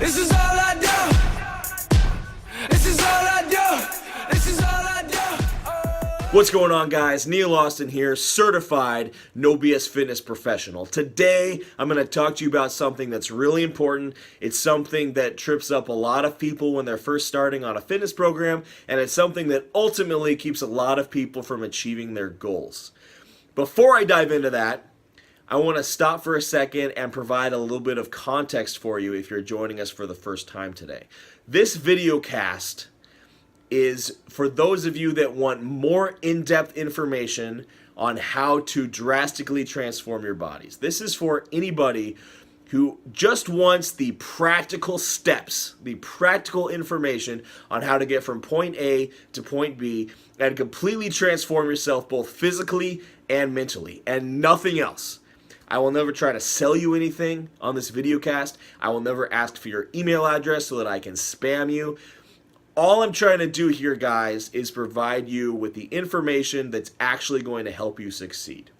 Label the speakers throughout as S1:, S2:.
S1: This is all I do. This is all I do. This is all I do.
S2: What's going on, guys? Neil Austin here, certified No BS fitness professional. Today, I'm going to talk to you about something that's really important. It's something that trips up a lot of people when they're first starting on a fitness program, and it's something that ultimately keeps a lot of people from achieving their goals. Before I dive into that, I want to stop for a second and provide a little bit of context for you if you're joining us for the first time today. This video cast is for those of you that want more in-depth information on how to drastically transform your bodies. This is for anybody who just wants the practical steps, the practical information on how to get from point A to point B and completely transform yourself both physically and mentally, and nothing else. I will never try to sell you anything on this video cast. I will never ask for your email address so that I can spam you. All I'm trying to do here, guys, is provide you with the information that's actually going to help you succeed.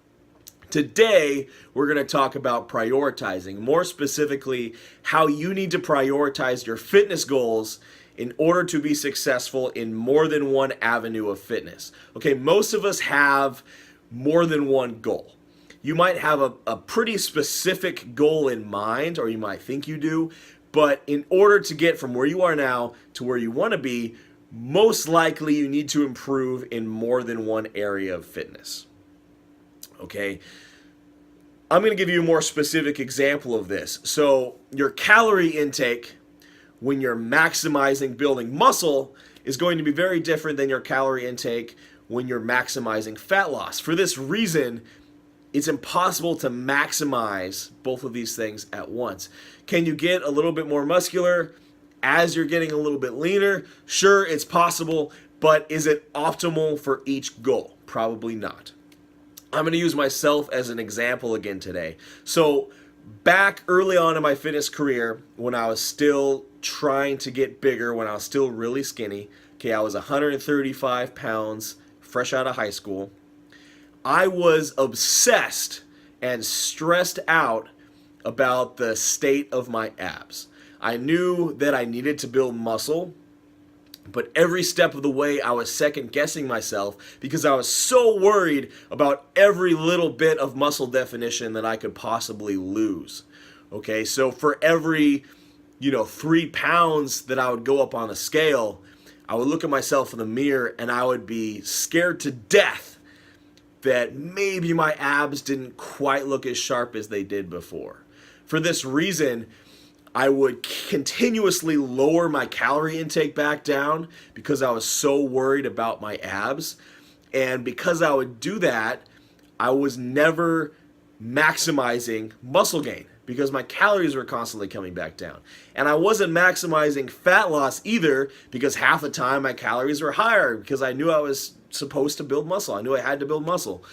S2: Today, we're going to talk about prioritizing, more specifically, how you need to prioritize your fitness goals in order to be successful in more than one avenue of fitness. Okay, most of us have more than one goal. You might have a pretty specific goal in mind, or you might think you do, but in order to get from where you are now to where you want to be, most likely you need to improve in more than one area of fitness. Okay, I'm going to give you a more specific example of this. So your calorie intake when you're maximizing building muscle is going to be very different than your calorie intake when you're maximizing fat loss. For this reason, it's impossible to maximize both of these things at once. Can you get a little bit more muscular as you're getting a little bit leaner? Sure, it's possible, but is it optimal for each goal? Probably not. I'm going to use myself as an example again today. So back early on in my fitness career, when I was still trying to get bigger, when I was still really skinny, okay, I was 135 pounds fresh out of high school. I was obsessed and stressed out about the state of my abs. I knew that I needed to build muscle, but every step of the way I was second guessing myself because I was so worried about every little bit of muscle definition that I could possibly lose. Okay, so for every 3 pounds that I would go up on a scale, I would look at myself in the mirror and I would be scared to death that maybe my abs didn't quite look as sharp as they did before. For this reason, I would continuously lower my calorie intake back down because I was so worried about my abs. And because I would do that, I was never maximizing muscle gain because my calories were constantly coming back down. And I wasn't maximizing fat loss either because half the time my calories were higher because I knew I was supposed to build muscle. I knew I had to build muscle.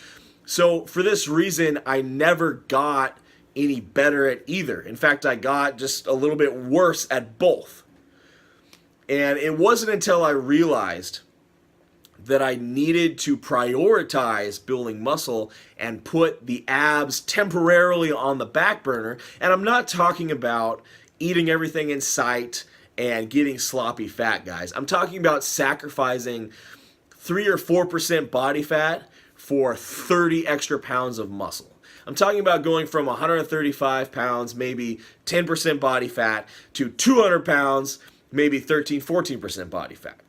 S2: So for this reason, I never got any better at either. In fact, I got just a little bit worse at both. And it wasn't until I realized that I needed to prioritize building muscle and put the abs temporarily on the back burner. And I'm not talking about eating everything in sight and getting sloppy fat, guys. I'm talking about sacrificing 3 or 4% body fat for 30 extra pounds of muscle. I'm talking about going from 135 pounds, maybe 10% body fat, to 200 pounds, maybe 13, 14% body fat.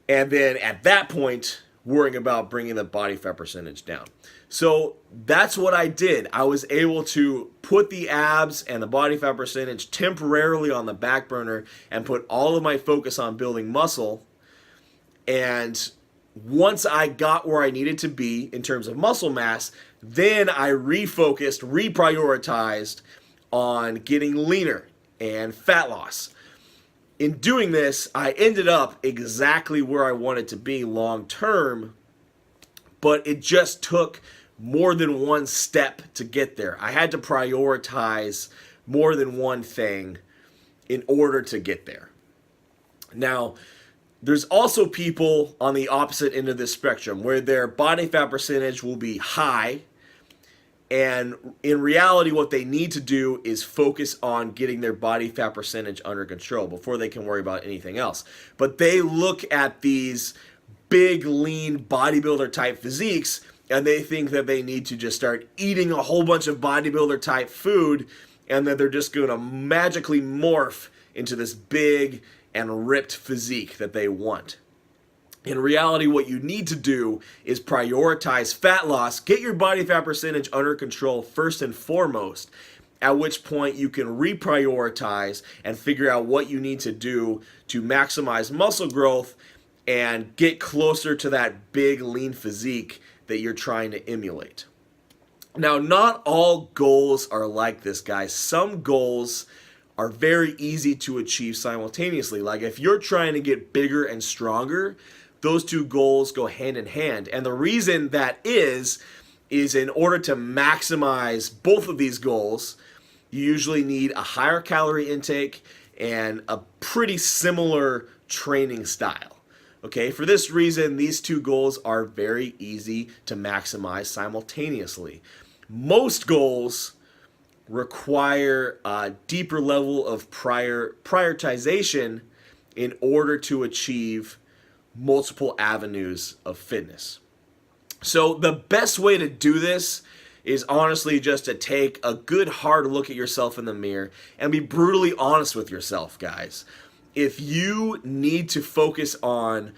S2: And then at that point, worrying about bringing the body fat percentage down. So that's what I did. I was able to put the abs and the body fat percentage temporarily on the back burner and put all of my focus on building muscle. And once I got where I needed to be in terms of muscle mass, then I refocused, reprioritized on getting leaner and fat loss. In doing this, I ended up exactly where I wanted to be long term, but it just took more than one step to get there. I had to prioritize more than one thing in order to get there. Now, there's also people on the opposite end of the spectrum where their body fat percentage will be high And in reality, what they need to do is focus on getting their body fat percentage under control before they can worry about anything else. But they look at these big, lean bodybuilder type physiques and they think that they need to just start eating a whole bunch of bodybuilder type food and that they're just going to magically morph into this big and ripped physique that they want. In reality, what you need to do is prioritize fat loss, get your body fat percentage under control first and foremost, at which point you can reprioritize and figure out what you need to do to maximize muscle growth and get closer to that big lean physique that you're trying to emulate. Now, not all goals are like this, guys. Some goals are very easy to achieve simultaneously. Like if you're trying to get bigger and stronger, those two goals go hand in hand. And the reason that is in order to maximize both of these goals, you usually need a higher calorie intake and a pretty similar training style. Okay, for this reason, these two goals are very easy to maximize simultaneously. Most goals require a deeper level of prioritization in order to achieve multiple avenues of fitness. So the best way to do this is honestly just to take a good hard look at yourself in the mirror and be brutally honest with yourself, guys. If you need to focus on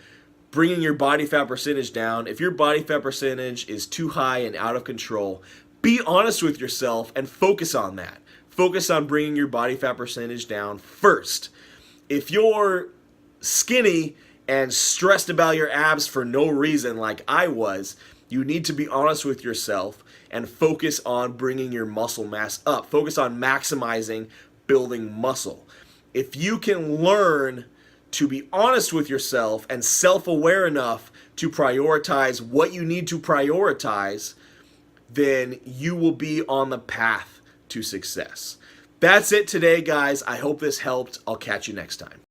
S2: bringing your body fat percentage down, if your body fat percentage is too high and out of control, be honest with yourself and focus on that. Focus on bringing your body fat percentage down first. If you're skinny and stressed about your abs for no reason like I was, you need to be honest with yourself and focus on bringing your muscle mass up. Focus on maximizing building muscle. If you can learn to be honest with yourself and self-aware enough to prioritize what you need to prioritize, then you will be on the path to success. That's it today, guys. I hope this helped. I'll catch you next time.